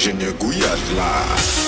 ingénieur Gouillage là.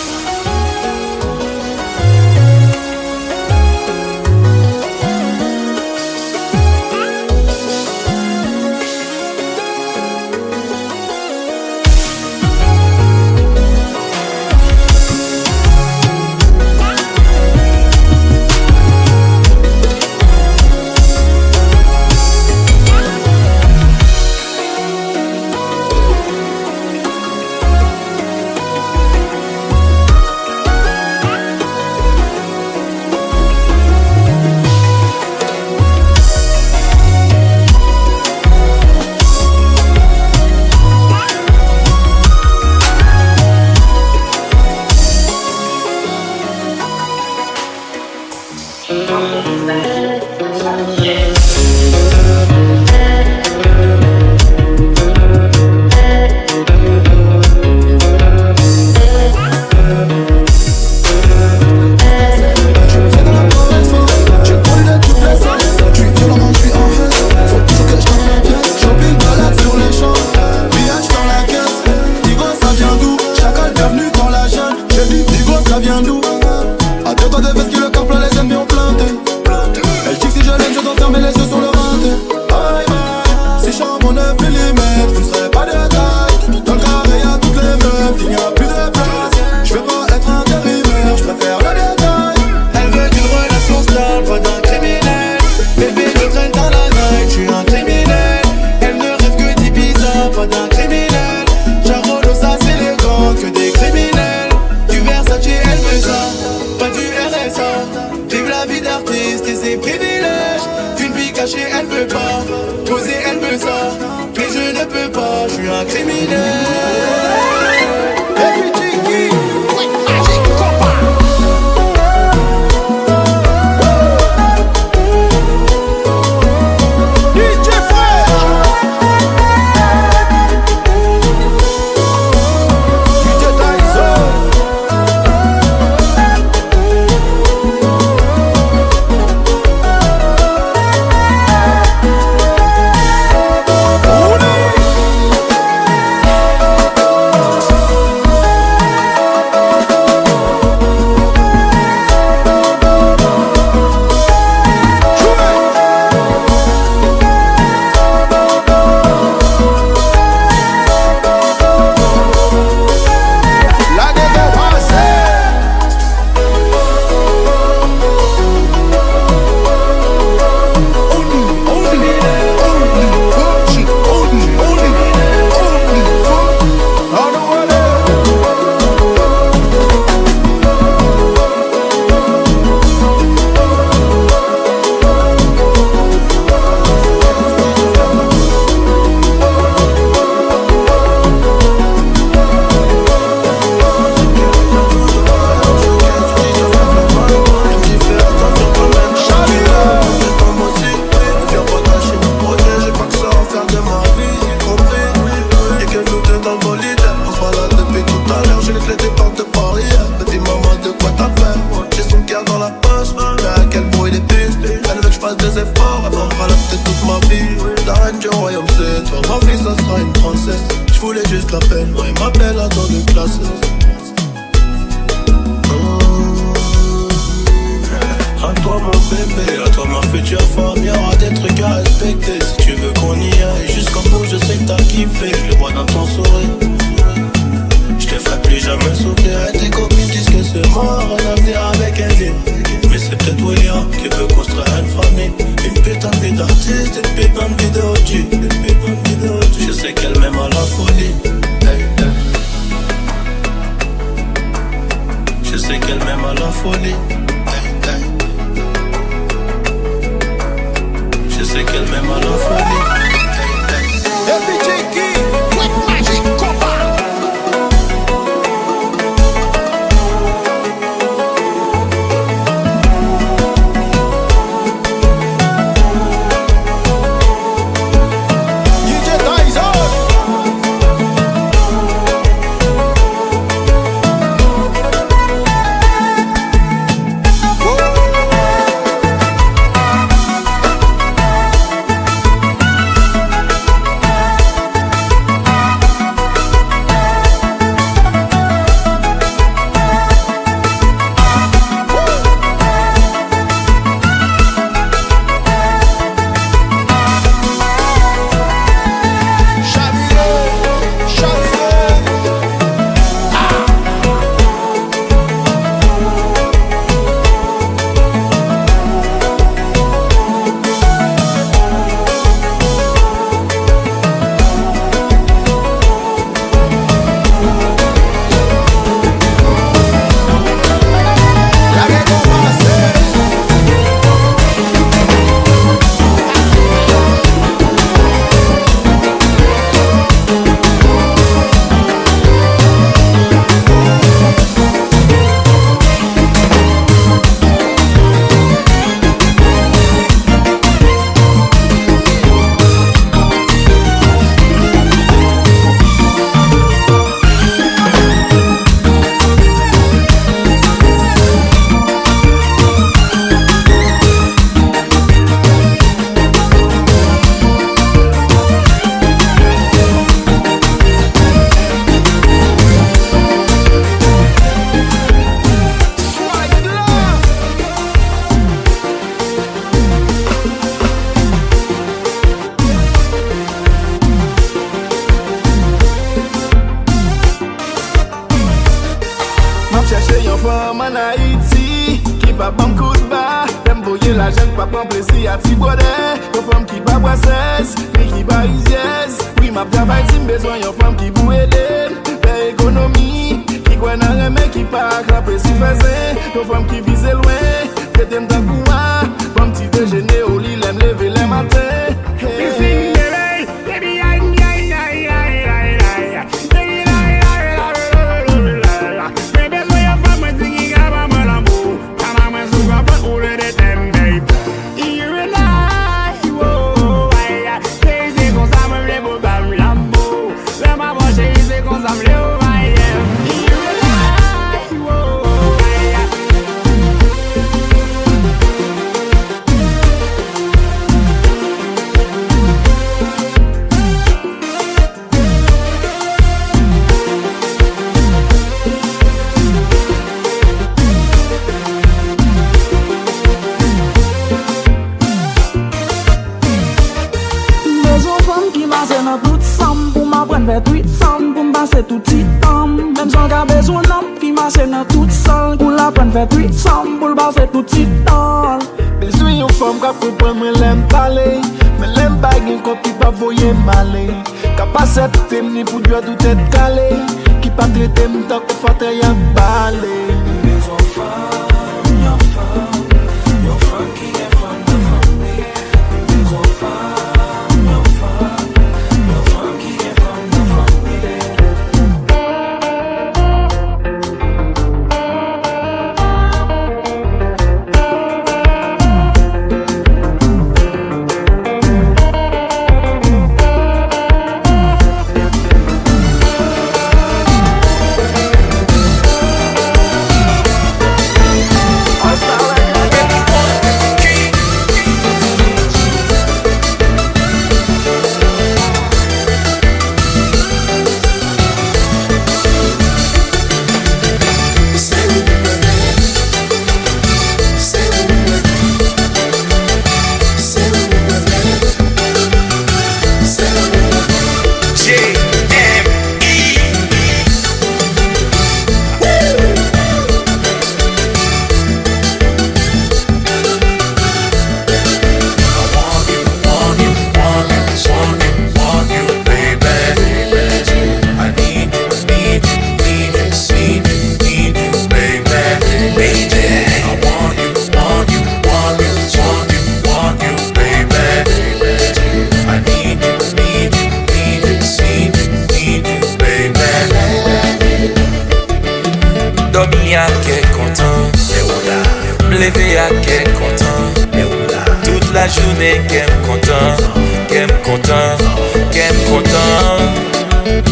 femme en Haïti qui pas bon coup de bas. T'aimes voyer la jeune pas prendre plaisir à Tibodet. Une femme qui pas boisseuse, mais qui parisienne. Oui, ma travail si besoin une femme qui vous aide. Faire économie, qui croit dans un mec qui pas craper si faisait. Une femme qui vise loin, que t'aimes ta coua. Femme petit déjeuner au lit, l'aime lever le matin. Hey. Faire tweet sam pour m'passer tout petit temps. Même sans qu'a besoin d'homme qui marche dans toute salle. Pour la prendre faire tweet sam pour passer tout petit temps. Besoin une femme qui comprend me l'aime parler. Me l'aime baguer quand il pas voyer malé. Qui pas accepter ni pour Dieu tout être calé. Qui pas traiter me tant qu'on fait rien balé. Besoin femme, yon femme qui est femme de famille. Besoin femme, yon femme qui est femme de famille. Dormi à quel content, levé à quel content, toute la journée qu'elle content,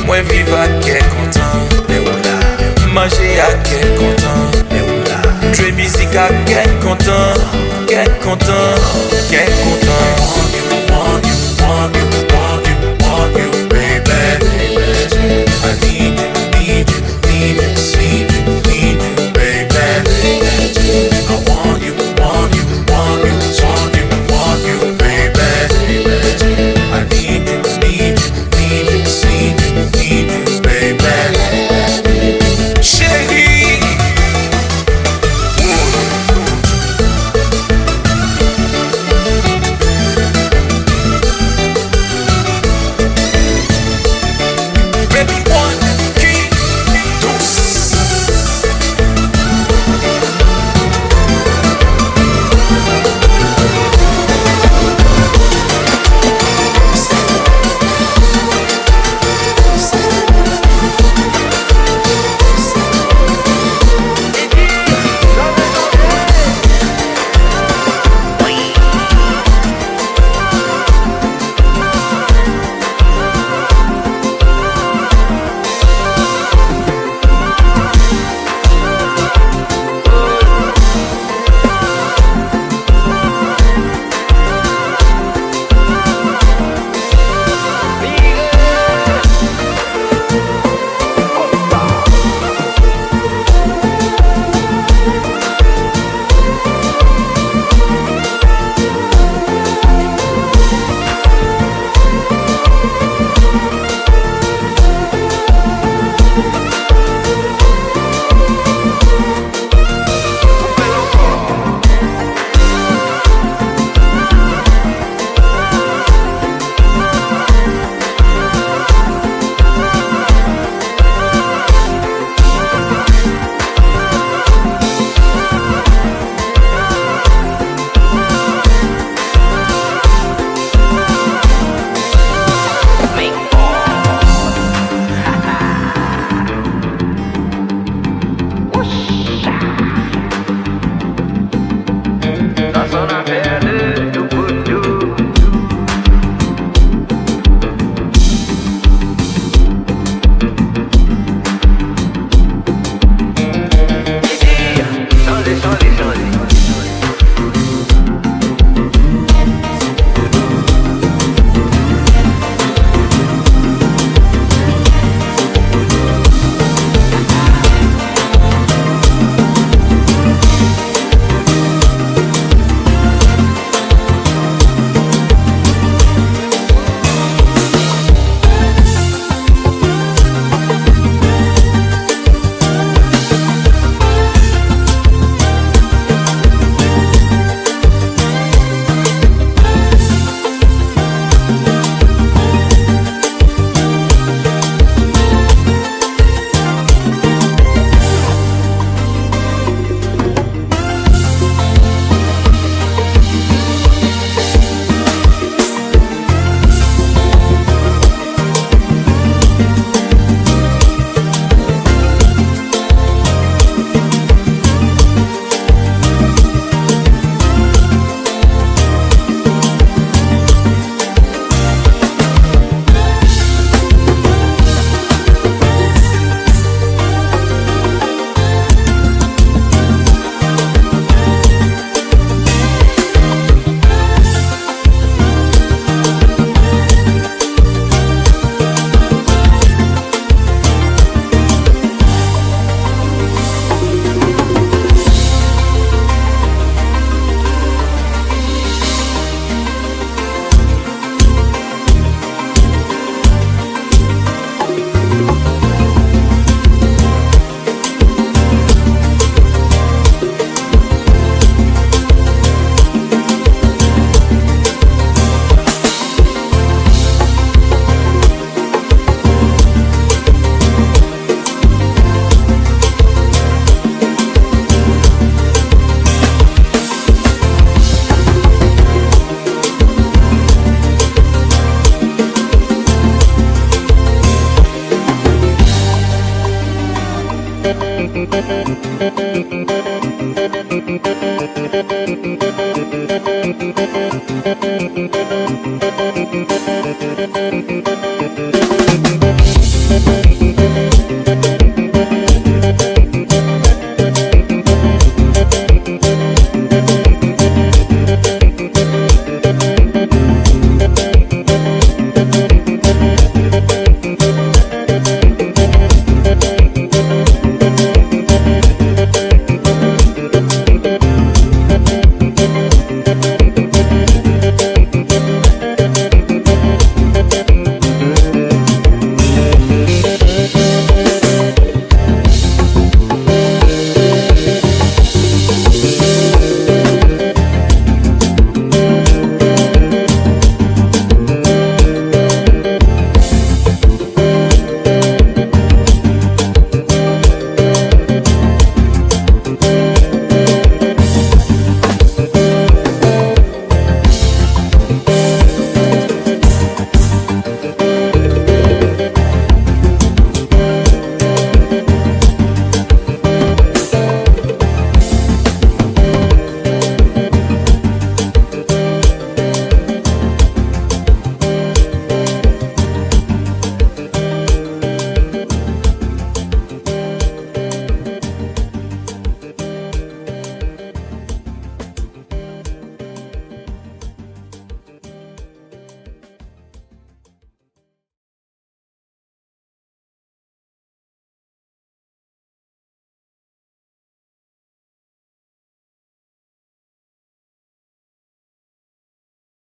moi vivre à quel content, manger à quel content, jouer musique à quel content, want you, baby. I need you, need you, baby. I want you, baby. I need you, baby. Chérie.